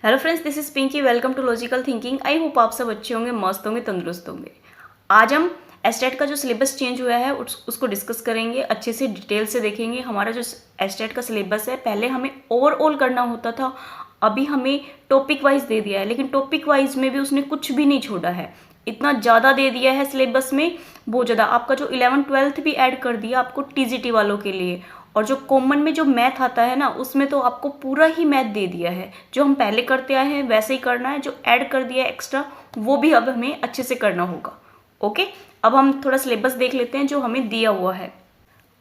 Hello friends, this is Pinky. Welcome to logical thinking. I hope आप सब अच्छे होंगे, मस्त होंगे, तंदुरुस्त होंगे। आज हम एस्टेट का जो सिलेबस चेंज हुआ है उसको डिस्कस करेंगे, अच्छे से डिटेल से देखेंगे। हमारा जो एस्टेट का सिलेबस है, पहले हमें ओवरऑल करना होता था, अभी हमें टॉपिक वाइज दे दिया है, लेकिन टॉपिक वाइज में भी उसने कुछ भी नहीं छोड़ा है। इतना ज़्यादा दे दिया है सिलेबस में, बहुत ज़्यादा। आपका जो 11th-12th भी ऐड कर दिया आपको टीजीटी वालों के लिए। और जो कॉमन में जो मैथ आता है ना, उसमें तो आपको पूरा ही मैथ दे दिया है। जो हम पहले करते आए हैं वैसे ही करना है, जो ऐड कर दिया है एक्स्ट्रा वो भी अब हमें अच्छे से करना होगा। ओके, अब हम थोड़ा सिलेबस देख लेते हैं जो हमें दिया हुआ है।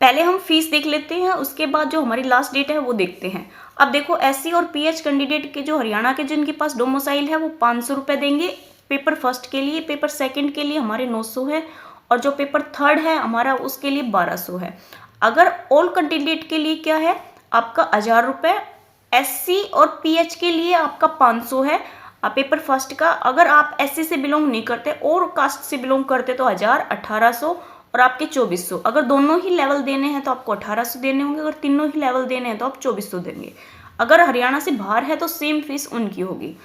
पहले हम फीस देख लेते हैं, उसके बाद जो हमारी लास्ट डेट है वो देखते हैं। अब देखो, एससी और पीएच कैंडिडेट के जो हरियाणा के जिनके पास डोमिसाइल है वो 500 रुपये देंगे पेपर फर्स्ट के लिए। पेपर सेकंड के लिए हमारे 900 है, और जो पेपर थर्ड है हमारा उसके लिए 1200 है। अगर ऑल कैंडिडेट के लिए क्या है, आपका 1000 रुपये। एससी और पीएच के लिए आपका 500 है पेपर फर्स्ट का। अगर आप एससी से बिलोंग नहीं करते और कास्ट से बिलोंग करते तो 1000, 1800 और आपके 2400। अगर दोनों ही लेवल देने हैं तो आपको 1800 देने होंगे, अगर तीनों ही लेवल देने हैं तो आप 2400 देंगे। अगर हरियाणा से बाहर है तो सेम फीस उनकी होगी।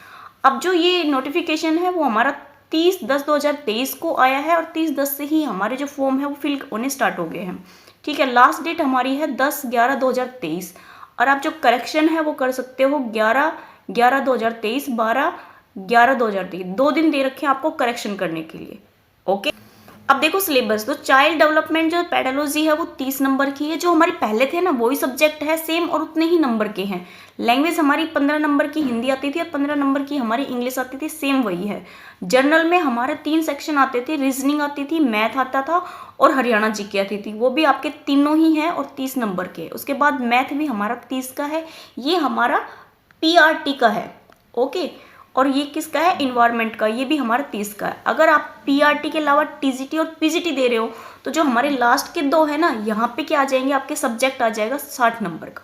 अब जो ये नोटिफिकेशन है वो हमारा 30/10/2023 को आया है, और 30/10 से ही हमारे जो फॉर्म है वो फिल होने स्टार्ट हो गए हैं। ठीक है, लास्ट डेट हमारी है 10/11/2023। और आप जो करेक्शन है वो कर सकते हो 11/11/2023, 12/11/2023। 2 दिन दे रखे हैं आपको करेक्शन करने के लिए। ओके, अब देखो सिलेबस। तो चाइल्ड डेवलपमेंट जो पेडोलॉजी है वो 30 नंबर की है। जो हमारे पहले थे ना वही सब्जेक्ट है सेम, और उतने ही नंबर के हैं। लैंग्वेज हमारी 15 नंबर की हिंदी आती थी और 15 नंबर की हमारी इंग्लिश आती थी, सेम वही है। जर्नल में हमारे 3 सेक्शन आते थे, रीजनिंग आती थी, मैथ आता था और हरियाणा जीके आती थी। वो भी आपके तीनों ही हैं और 30 नंबर के। उसके बाद मैथ भी हमारा 30 का है, ये हमारा पीआरटी का है। ओके, और ये किसका है, इन्वायरमेंट का, ये भी हमारा 30 का है। अगर आप पीआरटी के अलावा टीजीटी और पीजीटी दे रहे हो तो जो हमारे लास्ट के 2 है ना, यहाँ पे क्या आ जाएंगे, आपके सब्जेक्ट आ जाएगा 60 नंबर का।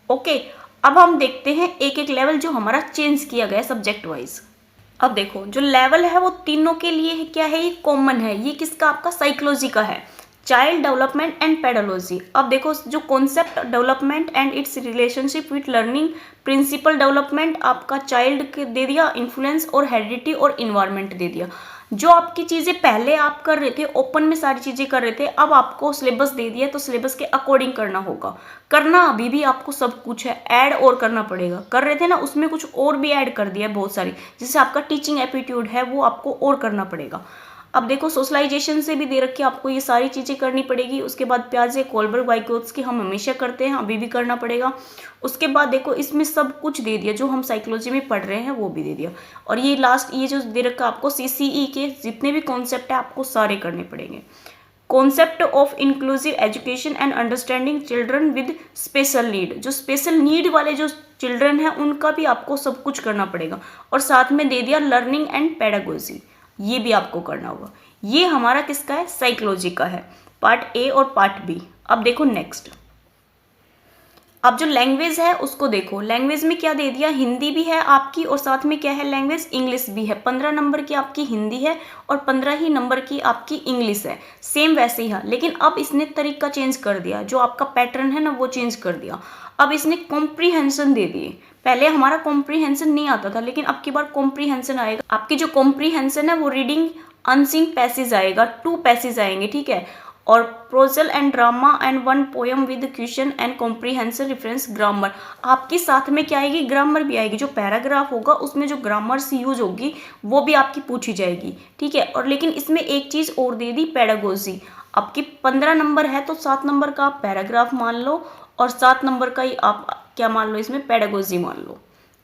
ओके, अब हम देखते हैं एक एक लेवल जो हमारा चेंज किया गया सब्जेक्ट वाइज। अब देखो, जो लेवल है वो तीनों के लिए है, क्या है, ये कॉमन है। ये किसका, आपका साइकोलॉजी का है, चाइल्ड डेवलपमेंट एंड पेडोलॉजी। अब देखो, जो concept development and its relationship with learning, principle development आपका चाइल्ड के दे दिया, इन्फ्लुएंस और हेरिडिटी और इन्वायरमेंट दे दिया। जो आपकी चीज़ें पहले आप कर रहे थे, ओपन में सारी चीज़ें कर रहे थे, अब आपको सिलेबस दे दिया तो सिलेबस के अकॉर्डिंग करना होगा। करना अभी भी आपको सब कुछ है, ऐड और करना पड़ेगा। कर रहे थे ना, उसमें कुछ और भी ऐड कर दिया है बहुत सारी। जैसे आपका टीचिंग एप्टीट्यूड है वो आपको और करना पड़ेगा। अब देखो, सोशलाइजेशन से भी दे रखी है आपको, ये सारी चीज़ें करनी पड़ेगी। उसके बाद प्याजे, कोलबर्ग, वाइकोत्स्की हम हमेशा करते हैं, अभी भी करना पड़ेगा। उसके बाद देखो, इसमें सब कुछ दे दिया जो हम साइकोलॉजी में पढ़ रहे हैं वो भी दे दिया। और ये लास्ट ये जो दे रखा आपको सीसीई के जितने भी कॉन्सेप्ट है आपको सारे करने पड़ेंगे। Concept of inclusive education and understanding children with special need, जो स्पेशल नीड वाले जो चिल्ड्रन हैं उनका भी आपको सब कुछ करना पड़ेगा। और साथ में दे दिया लर्निंग एंड पेडागोजी, ये भी आपको करना होगा। ये हमारा किसका है, साइकोलॉजी का है, पार्ट ए और पार्ट बी। अब देखो नेक्स्ट, अब जो लैंग्वेज है उसको देखो। लैंग्वेज में क्या दे दिया, हिंदी भी है आपकी और साथ में क्या है, लैंग्वेज इंग्लिश भी है। 15 नंबर की आपकी हिंदी है और 15 ही नंबर की आपकी इंग्लिश है, सेम वैसे ही है। लेकिन अब इसने तरीका चेंज कर दिया, जो आपका पैटर्न है ना वो चेंज कर दिया। अब इसने कॉम्प्रीहेंशन दे दिए। पहले हमारा कॉम्प्रीहेंशन नहीं आता था, लेकिन अब की बार कॉम्प्रीहेंशन आएगा। आपकी जो कॉम्प्रीहेंशन है वो रीडिंग अनसीन पैसेज आएगा, 2 पैसेज आएंगे, ठीक है। और prose and drama and 1 poem with question and comprehensive reference grammar. आपकी साथ में क्या आएगी, ग्रामर भी आएगी। जो पैराग्राफ होगा उसमें जो ग्रामर्स यूज होगी वो भी आपकी पूछी जाएगी, ठीक है। और लेकिन इसमें एक चीज़ और दे दी, पेडागोजी। आपकी 15 नंबर है तो 7 नंबर का आप पैराग्राफ मान लो और 7 नंबर का ही आप क्या मान लो, इसमें पेडागोजी मान लो,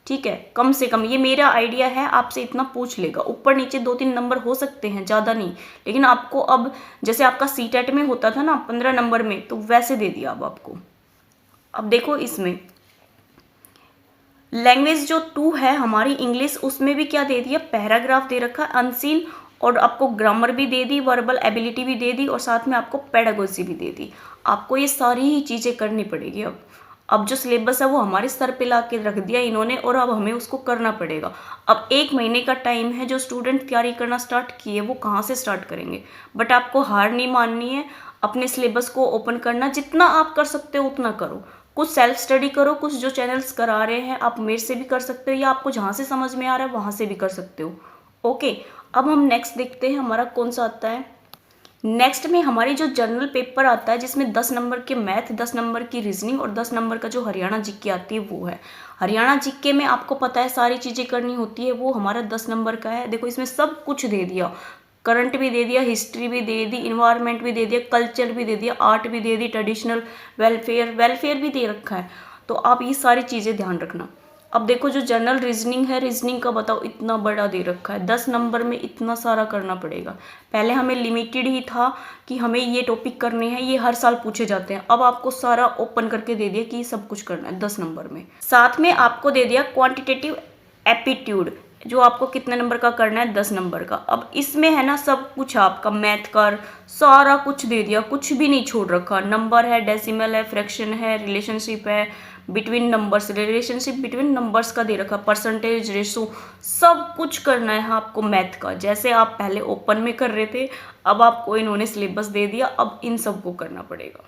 ठीक है। कम से कम ये मेरा आइडिया है, आपसे इतना पूछ लेगा। ऊपर नीचे 2-3 नंबर हो सकते हैं, ज़्यादा नहीं। लेकिन आपको अब जैसे आपका सीटेट में होता था ना 15 नंबर में, तो वैसे दे दिया अब आपको। अब देखो, इसमें लैंग्वेज जो 2 है हमारी इंग्लिश, उसमें भी क्या दे दिया, पैराग्राफ दे रखा अनसीन, और आपको ग्रामर भी दे दी, वर्बल एबिलिटी भी दे दी, और साथ में आपको पेडागोजी भी दे दी। आपको ये सारी ही चीज़ें करनी पड़ेगी। अब जो सिलेबस है वो हमारे सर पे ला के रख दिया इन्होंने, और अब हमें उसको करना पड़ेगा। अब 1 महीने का टाइम है, जो स्टूडेंट तैयारी करना स्टार्ट किए वो कहाँ से स्टार्ट करेंगे। बट आपको हार नहीं माननी है, अपने सिलेबस को ओपन करना, जितना आप कर सकते हो उतना करो। कुछ सेल्फ स्टडी करो, कुछ जो चैनल्स करा रहे हैं आप मेरे से भी कर सकते हो, या आपको जहाँ से समझ में आ रहा है वहाँ से भी कर सकते हो। ओके, अब हम नेक्स्ट देखते हैं हमारा कौन सा आता है। नेक्स्ट में हमारी जो जनरल पेपर आता है जिसमें 10 नंबर के मैथ, 10 नंबर की रीजनिंग और 10 नंबर का जो हरियाणा जीके आती है वो है। हरियाणा जीके में आपको पता है सारी चीज़ें करनी होती है, वो हमारा 10 नंबर का है। देखो इसमें सब कुछ दे दिया, करंट भी दे दिया, हिस्ट्री भी दे दी, इन्वायरमेंट भी दे दिया, कल्चर भी दे दिया, आर्ट भी दे दी, ट्रेडिशनल, वेलफेयर भी दे रखा है। तो आप ये सारी चीज़ें ध्यान रखना। अब देखो जो जनरल रीजनिंग है, रीजनिंग का बताओ इतना बड़ा दे रखा है, 10 नंबर में इतना सारा करना पड़ेगा। पहले हमें लिमिटेड ही था कि हमें ये टॉपिक करने हैं, ये हर साल पूछे जाते हैं। अब आपको सारा ओपन करके दे दिया कि ये सब कुछ करना है 10 नंबर में। साथ में आपको दे दिया क्वांटिटेटिव एप्टीट्यूड, जो आपको कितने नंबर का करना है, 10 नंबर का। अब इसमें है ना सब कुछ आपका मैथ का सारा कुछ दे दिया, कुछ भी नहीं छोड़ रखा। नंबर है, डेसिमल है, फ्रैक्शन है, रिलेशनशिप है between numbers, relationship between numbers का दे रखा, परसेंटेज, रेशो, सब कुछ करना है आपको मैथ का। जैसे आप पहले ओपन में कर रहे थे, अब आपको इन्होंने सिलेबस दे दिया, अब इन सबको करना पड़ेगा।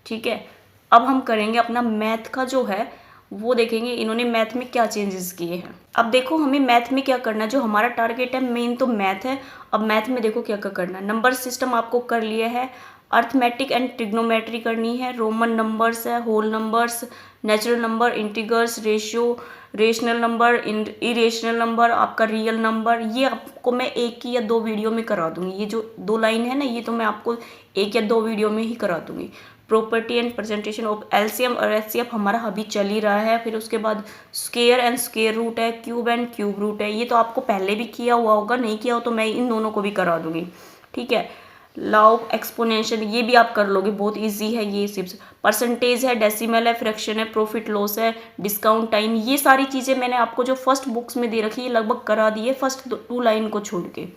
ठीक है, अब हम करेंगे अपना मैथ का जो है वो देखेंगे इन्होंने मैथ में क्या चेंजेस किए हैं। अब देखो हमें मैथ में क्या करना है, जो हमारा टारगेट है मेन तो मैथ है। अब मैथ में देखो क्या क्या करना है। नंबर सिस्टम आपको कर लिया है, अर्थमेटिक एंड ट्रिग्नोमेट्री करनी है, रोमन नंबर्स है, whole numbers, natural number, integrals, ratio, rational number, irrational number, आपका रियल नंबर। ये आपको मैं एक या दो वीडियो में करा दूंगी। ये जो 2 लाइन है ना, ये तो मैं आपको 1 या 2 वीडियो में ही करा दूंगी। Property and presentation of LCM और एचसीएफ हमारा अभी चल ही रहा है। फिर उसके बाद स्क्वायर एंड स्क्वायर रूट है, क्यूब एंड क्यूब रूट है। ये तो आपको पहले भी किया हुआ होगा, नहीं किया हो तो मैं इन दोनों को भी करा दूंगी। ठीक है, लॉ ऑफ एक्सपोनेंशियल ये भी आप कर लोगे, बहुत इजी है ये। सिर्फ परसेंटेज है, डेसिमल है, फ्रैक्शन है, प्रॉफिट लॉस है, डिस्काउंट टाइम, ये सारी चीज़ें मैंने आपको जो फर्स्ट बुक्स में दे रखी है लगभग करा दी है, फर्स्ट 2 लाइन को छोड़ के।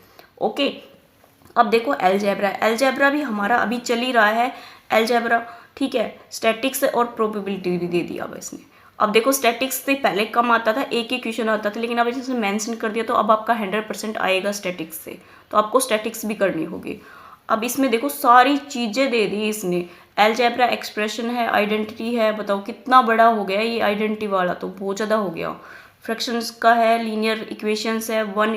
ओके, अब देखो एलजेब्रा, एलजेब्रा भी हमारा अभी चल ही रहा है एलजेब्रा। ठीक है, स्टैटिक्स और प्रोबेबिलिटी भी दे दिया अब इसने। अब देखो स्टैटिक्स से पहले कम आता था, एक ही क्वेश्चन आता था, लेकिन अब इसने मेंशन कर दिया तो अब आपका 100% आएगा स्टैटिक्स से, तो आपको स्टैटिक्स भी करनी होगी। अब इसमें देखो सारी चीज़ें दे दी इसने। एलजेब्रा एक्सप्रेशन है, आइडेंटिटी है, बताओ कितना बड़ा हो गया ये आइडेंटिटी वाला, तो बहुत ज़्यादा हो गया। फ्रैक्शंस का है, लीनियर इक्वेशंस है, 1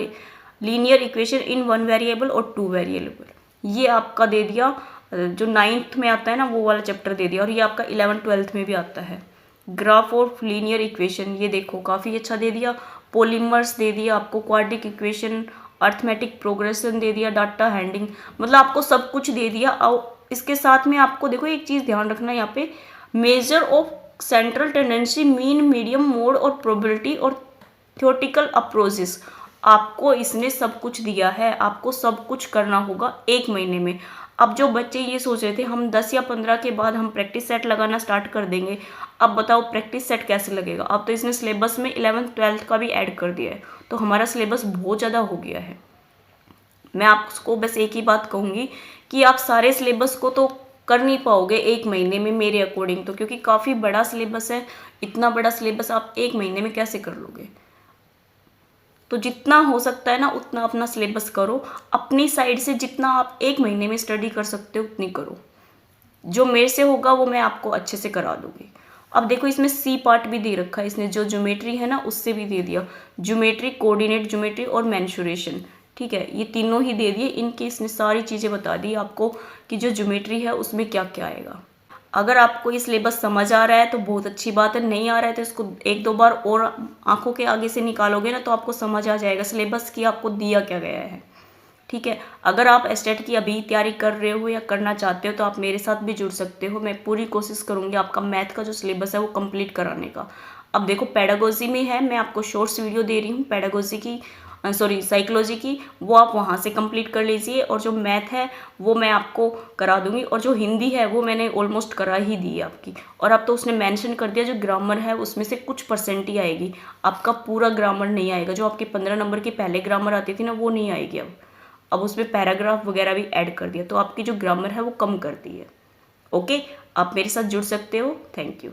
लीनियर इक्वेशन इन 1 वेरिएबल और 2 वेरिएबल, ये आपका दे दिया। जो 9th में आता है ना वो वाला चैप्टर दे दिया, और ये आपका 11th 12th में भी आता है। ग्राफ ऑफ लीनियर इक्वेशन, ये देखो काफ़ी अच्छा दे दिया। पॉलीमर्स दे दिया आपको, क्वाड्रिक इक्वेशन, अर्थमेटिक प्रोग्रेशन दे दिया, डाटा हैंडलिंग, मतलब आपको सब कुछ दे दिया। और इसके साथ में आपको देखो एक चीज़ ध्यान रखना यहाँ पे, measure of central tendency, mean, medium, mode और प्रोबेबिलिटी और थ्योरेटिकल अप्रोचेस, आपको इसने सब कुछ दिया है। आपको सब कुछ करना होगा 1 महीने में। अब जो बच्चे ये सोच रहे थे हम 10 या 15 के बाद हम प्रैक्टिस सेट लगाना स्टार्ट कर देंगे, अब बताओ प्रैक्टिस सेट कैसे लगेगा। अब तो इसने सिलेबस में 11th 12th का भी ऐड कर दिया है, तो हमारा सिलेबस बहुत ज़्यादा हो गया है। मैं आपको बस एक ही बात कहूँगी कि आप सारे सिलेबस को तो कर नहीं पाओगे 1 महीने में मेरे अकॉर्डिंग तो, क्योंकि काफ़ी बड़ा सिलेबस है। इतना बड़ा सिलेबस आप 1 महीने में कैसे कर लोगे। तो जितना हो सकता है ना उतना अपना सिलेबस करो, अपनी साइड से जितना आप 1 महीने में स्टडी कर सकते हो उतनी करो। जो मेरे से होगा वो मैं आपको अच्छे से करा दूंगी। अब देखो इसमें सी पार्ट भी दे रखा है इसने, जो ज्योमेट्री है ना उससे भी दे दिया, ज्योमेट्री, कोऑर्डिनेट ज्योमेट्री और मेंसुरेशन। ठीक है, ये तीनों ही दे दिए। इनकी इसने सारी चीज़ें बता दी आपको कि जो ज्योमेट्री है उसमें क्या क्या आएगा। अगर आपको ये सिलेबस समझ आ रहा है तो बहुत अच्छी बात है, नहीं आ रहा है तो इसको 1-2 बार और आंखों के आगे से निकालोगे ना तो आपको समझ आ जाएगा सिलेबस की आपको दिया क्या गया है। ठीक है, अगर आप एस्टेट की अभी तैयारी कर रहे हो या करना चाहते हो तो आप मेरे साथ भी जुड़ सकते हो। मैं पूरी कोशिश करूँगी आपका मैथ का जो सिलेबस है वो कंप्लीट कराने का। अब देखो पेडागोजी में है, मैं आपको शॉर्ट्स वीडियो दे रही हूँ पेडागोजी की, साइकोलॉजी की, वो आप वहाँ से कंप्लीट कर लीजिए। और जो मैथ है वो मैं आपको करा दूंगी, और जो हिंदी है वो मैंने ऑलमोस्ट करा ही दी है आपकी। और अब तो उसने मेंशन कर दिया जो ग्रामर है उसमें से कुछ % ही आएगी, आपका पूरा ग्रामर नहीं आएगा। जो आपके 15 नंबर की पहले ग्रामर आती थी ना वो नहीं आएगी। अब उसमें पैराग्राफ वगैरह भी ऐड कर दिया, तो आपकी जो ग्रामर है वो कम कर दी है। ओके, आप मेरे साथ जुड़ सकते हो। Thank you.